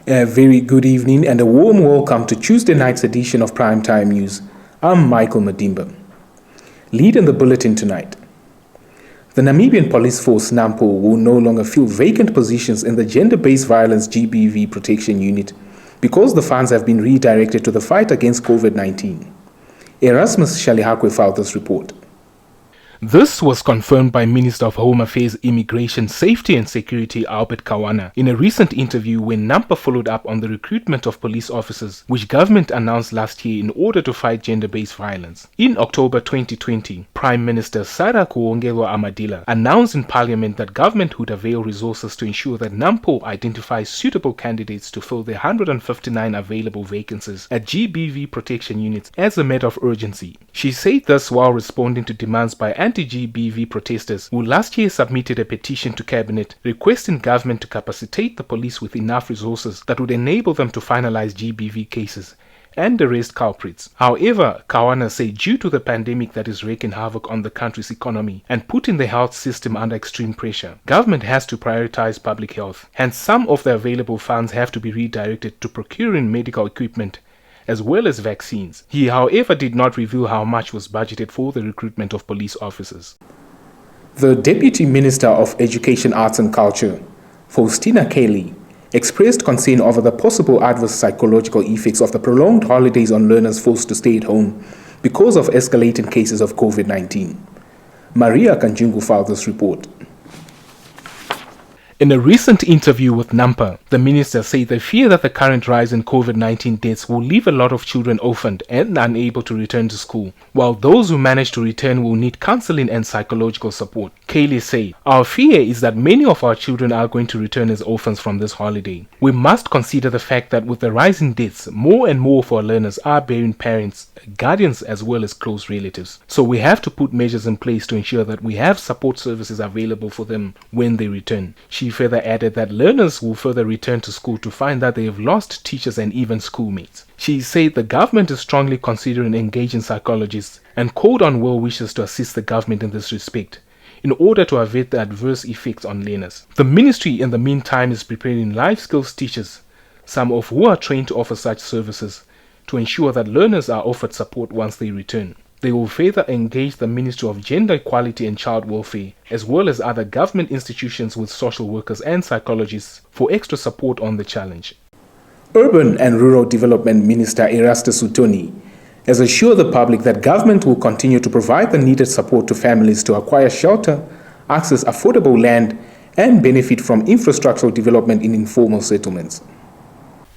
A very good evening and a warm welcome to Tuesday night's edition of Primetime News. I'm Michael Madimba. Lead in the bulletin tonight. The Namibian police force Nampo will no longer fill vacant positions in the Gender-Based Violence GBV Protection Unit because the funds have been redirected to the fight against COVID-19. Erasmus Shalihakwe filed this report. This was confirmed by Minister of Home Affairs, Immigration, Safety and Security Albert Kawana in a recent interview when Nampo followed up on the recruitment of police officers, which government announced last year in order to fight gender-based violence. In October 2020, Prime Minister Sarah Kuongelwa Amadila announced in Parliament that government would avail resources to ensure that Nampo identifies suitable candidates to fill the 159 available vacancies at GBV protection units as a matter of urgency. She said this while responding to demands by anti-GBV protesters who last year submitted a petition to Cabinet requesting government to capacitate the police with enough resources that would enable them to finalize GBV cases and arrest culprits. However, Kawana said due to the pandemic that is wreaking havoc on the country's economy and putting the health system under extreme pressure, government has to prioritize public health. Hence, some of the available funds have to be redirected to procuring medical equipment as well as vaccines. He, however, did not reveal how much was budgeted for the recruitment of police officers. The Deputy Minister of Education, Arts and Culture, Faustina Kelly, expressed concern over the possible adverse psychological effects of the prolonged holidays on learners forced to stay at home because of escalating cases of COVID-19. Maria Kanjungu filed this report. In a recent interview with Nampo, the minister said they fear that the current rise in COVID-19 deaths will leave a lot of children orphaned and unable to return to school, while those who manage to return will need counseling and psychological support. Kaylee said, "Our fear is that many of our children are going to return as orphans from this holiday. We must consider the fact that with the rise in deaths, more and more of our learners are bearing parents, guardians as well as close relatives. So we have to put measures in place to ensure that we have support services available for them when they return." She further added that learners will further return to school to find that they have lost teachers and even schoolmates. She said the government is strongly considering engaging psychologists and called on well-wishers to assist the government in this respect in order to avert the adverse effects on learners. The ministry in the meantime is preparing life skills teachers, some of who are trained to offer such services, to ensure that learners are offered support once they return. They will further engage the Ministry of Gender Equality and Child Welfare, as well as other government institutions with social workers and psychologists for extra support on the challenge. Urban and Rural Development Minister Erastus Utoni has assured the public that government will continue to provide the needed support to families to acquire shelter, access affordable land, and benefit from infrastructural development in informal settlements.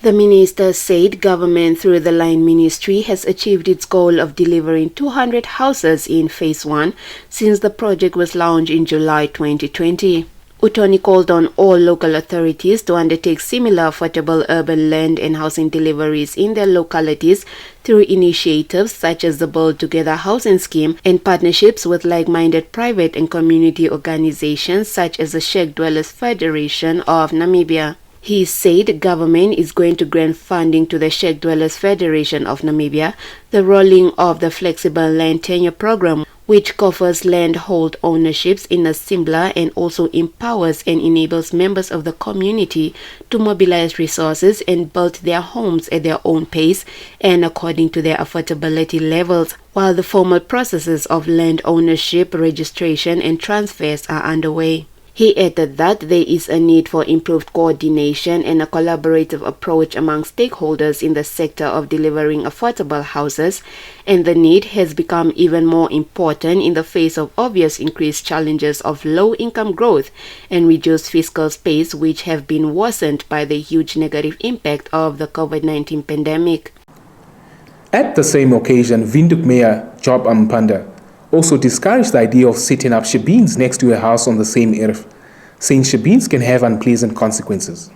The minister said government through the Line Ministry has achieved its goal of delivering 200 houses in Phase 1 since the project was launched in July 2020. Utoni called on all local authorities to undertake similar affordable urban land and housing deliveries in their localities through initiatives such as the Build Together Housing Scheme and partnerships with like-minded private and community organizations such as the Shack Dwellers Federation of Namibia. He said government is going to grant funding to the Shack Dwellers Federation of Namibia, the rolling of the Flexible Land Tenure Program, which covers landhold ownerships in a simpler and also empowers and enables members of the community to mobilize resources and build their homes at their own pace and according to their affordability levels, while the formal processes of land ownership, registration and transfers are underway. He added that there is a need for improved coordination and a collaborative approach among stakeholders in the sector of delivering affordable houses, and the need has become even more important in the face of obvious increased challenges of low-income growth and reduced fiscal space, which have been worsened by the huge negative impact of the COVID-19 pandemic. At the same occasion, Windhoek Mayor Job Ampanda also discouraged the idea of setting up Shabeens next to a house on the same earth, saying Shabeens can have unpleasant consequences.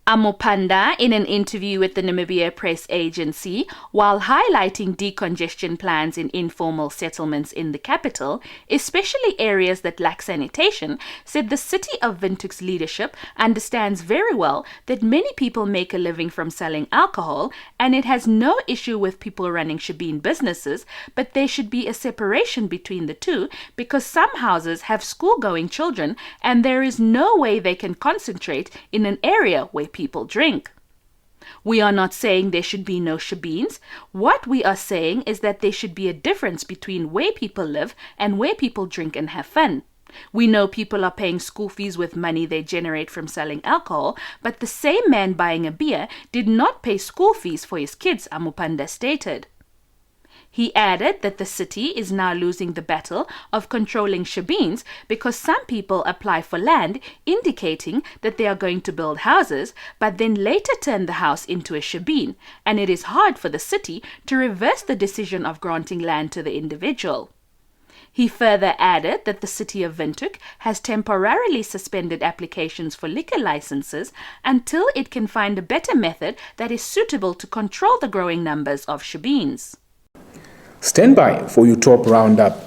Amopanda in an interview with the Namibia Press Agency, while highlighting decongestion plans in informal settlements in the capital, especially areas that lack sanitation, said the city of Windhoek's leadership understands very well that many people make a living from selling alcohol, and it has no issue with people running Shabeen businesses, but there should be a separation between the two because some houses have school-going children and there is no way they can concentrate in an area where people drink. We are not saying there should be no Shabeens. What we are saying is that there should be a difference between where people live and where people drink and have fun. We know people are paying school fees with money they generate from selling alcohol, but the same man buying a beer did not pay school fees for his kids, Amupanda stated. He added that the city is now losing the battle of controlling Shabeens because some people apply for land indicating that they are going to build houses, but then later turn the house into a Shabeen, and it is hard for the city to reverse the decision of granting land to the individual. He further added that the city of Windhoek has temporarily suspended applications for liquor licenses until it can find a better method that is suitable to control the growing numbers of Shabeens. Stand by for your top roundup.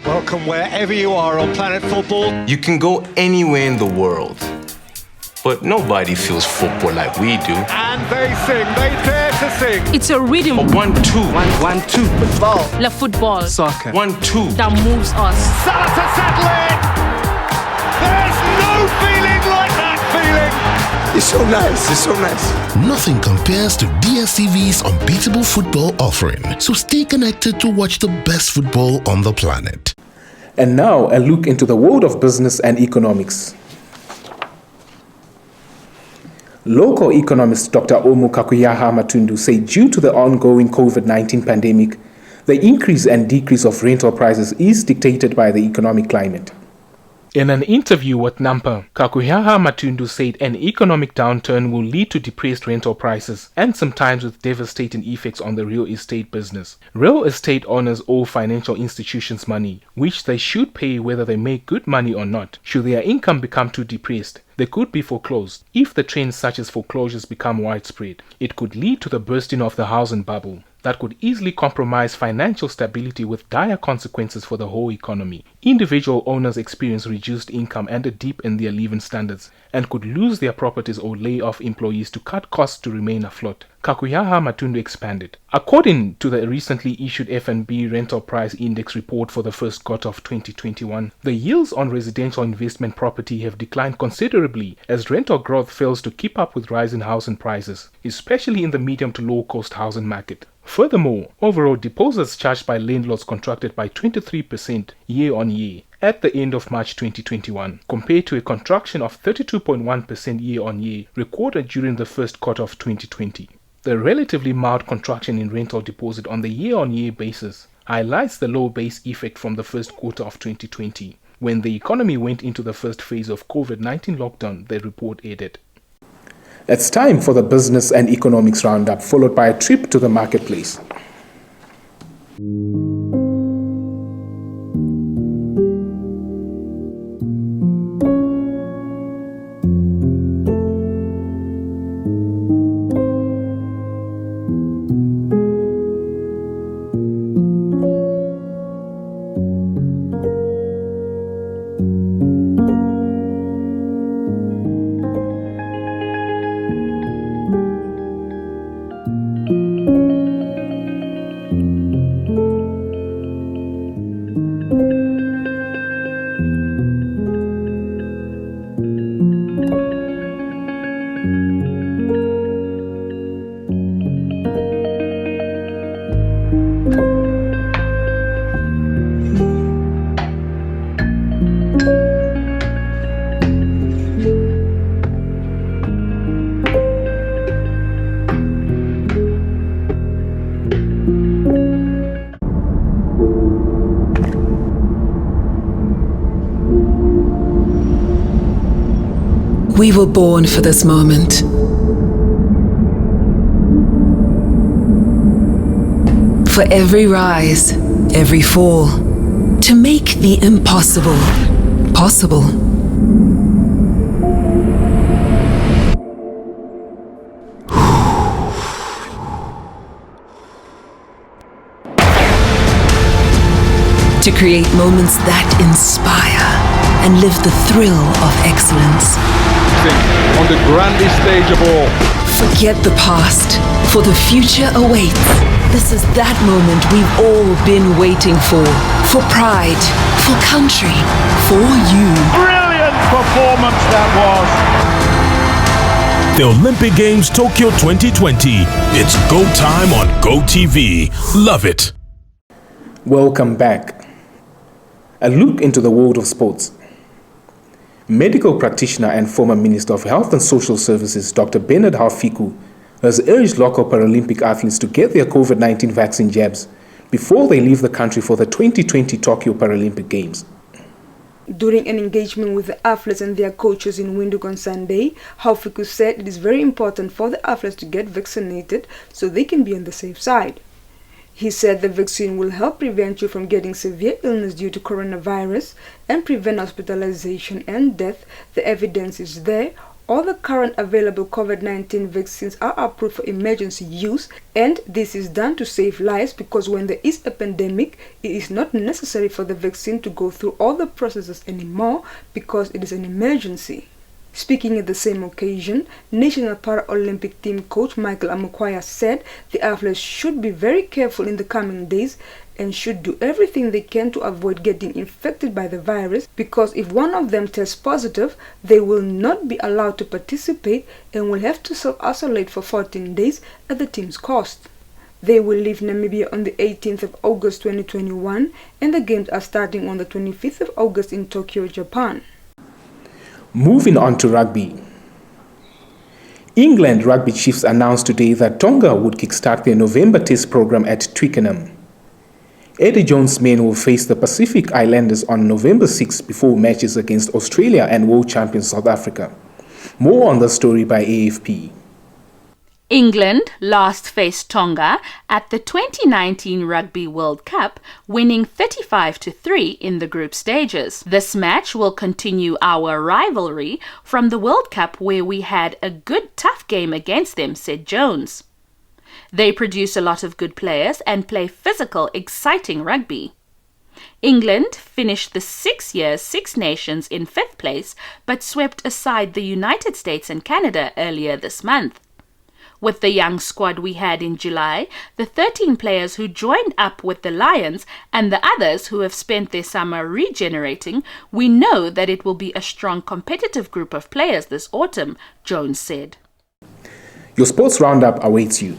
Welcome wherever you are on planet football. You can go anywhere in the world, but nobody feels football like we do. And they sing, they dare to sing. It's a rhythm. A 1-2. 1-2. Football. La football. Soccer. 1-2. That moves us. Salah to settle it. There's no feeling like that feeling. It's so nice. It's so nice. Nothing compares to DStv's unbeatable football offering. So stay connected to watch the best football on the planet. And now a look into the world of business and economics. Local economist Dr. Omo Kakuyaha Matundu said due to the ongoing COVID-19 pandemic, the increase and decrease of rental prices is dictated by the economic climate. In an interview with Nampo, Kakuyaha Matundu said an economic downturn will lead to depressed rental prices and sometimes with devastating effects on the real estate business. Real estate owners owe financial institutions money, which they should pay whether they make good money or not. Should their income become too depressed, they could be foreclosed. If the trends such as foreclosures become widespread, it could lead to the bursting of the housing bubble that could easily compromise financial stability with dire consequences for the whole economy. Individual owners experience reduced income and a dip in their living standards and could lose their properties or lay off employees to cut costs to remain afloat. Kakuyaha Matundu expanded. According to the recently issued FNB Rental Price Index report for the first quarter of 2021, the yields on residential investment property have declined considerably as rental growth fails to keep up with rising housing prices, especially in the medium to low cost housing market. Furthermore, overall deposits charged by landlords contracted by 23% year-on-year at the end of March 2021, compared to a contraction of 32.1% year-on-year recorded during the first quarter of 2020. The relatively mild contraction in rental deposit on the year-on-year basis highlights the low base effect from the first quarter of 2020, when the economy went into the first phase of COVID-19 lockdown, the report added. It's time for the business and economics roundup, followed by a trip to the marketplace. We were born for this moment. For every rise, every fall, to make the impossible possible. To create moments that inspire and live the thrill of excellence. On the grandest stage of all. Forget the past, for the future awaits. This is that moment we've all been waiting for pride, for country, for you. Brilliant performance that was. The Olympic Games Tokyo 2020. It's go time on GoTV. Love it. Welcome back. A look into the world of sports. Medical practitioner and former Minister of Health and Social Services, Dr. Bernard Hafiku, has urged local Paralympic athletes to get their COVID-19 vaccine jabs before they leave the country for the 2020 Tokyo Paralympic Games. During an engagement with the athletes and their coaches in Windhoek on Sunday, Hafiku said it is very important for the athletes to get vaccinated so they can be on the safe side. He said the vaccine will help prevent you from getting severe illness due to coronavirus and prevent hospitalization and death. The evidence is there. All the current available COVID-19 vaccines are approved for emergency use, and this is done to save lives because when there is a pandemic, it is not necessary for the vaccine to go through all the processes anymore because it is an emergency. Speaking at the same occasion, National Paralympic Team coach Michael Amukwaya said the athletes should be very careful in the coming days and should do everything they can to avoid getting infected by the virus because if one of them tests positive, they will not be allowed to participate and will have to self-isolate for 14 days at the team's cost. They will leave Namibia on the 18th of August 2021 and the games are starting on the 25th of August in Tokyo, Japan. Moving on to rugby. England rugby chiefs announced today that Tonga would kickstart their November Test program at Twickenham. Eddie Jones' men will face the Pacific Islanders on November 6 before matches against Australia and world champions South Africa. More on the story by AFP. England last faced Tonga at the 2019 Rugby World Cup, winning 35-3 in the group stages. This match will continue our rivalry from the World Cup where we had a good tough game against them, said Jones. They produce a lot of good players and play physical, exciting rugby. England finished the 6 years, Six Nations in 5th place, but swept aside the United States and Canada earlier this month. With the young squad we had in July, the 13 players who joined up with the Lions and the others who have spent their summer regenerating, we know that it will be a strong competitive group of players this autumn, Jones said. Your sports roundup awaits you.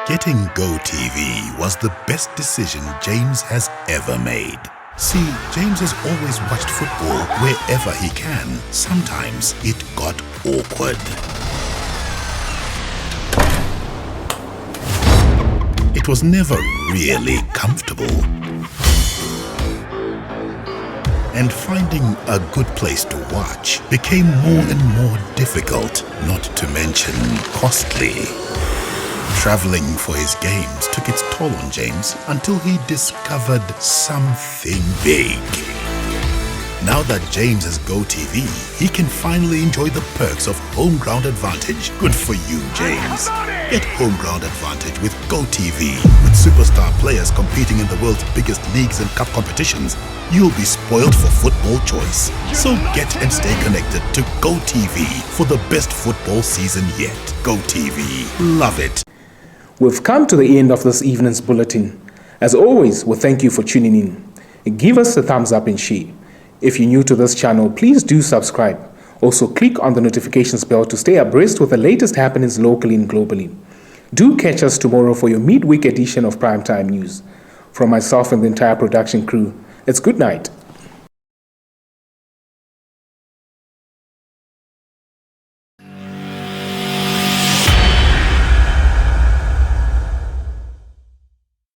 Getting GoTV was the best decision James has ever made. See, James has always watched football wherever he can. Sometimes it got awkward. It was never really comfortable. And finding a good place to watch became more and more difficult, not to mention costly. Traveling for his games took its toll on James until he discovered something big. Now that James has GoTV, he can finally enjoy the perks of home ground advantage. Good for you, James. Get home ground advantage with GoTV. With superstar players competing in the world's biggest leagues and cup competitions, you'll be spoiled for football choice. So get and stay connected to GoTV for the best football season yet. GoTV. Love it. We've come to the end of this evening's bulletin. As always, we thank you for tuning in. Give us a thumbs up and share. If you're new to this channel, please do subscribe. Also, click on the notifications bell to stay abreast with the latest happenings locally and globally. Do catch us tomorrow for your midweek edition of Primetime News. From myself and the entire production crew, it's good night.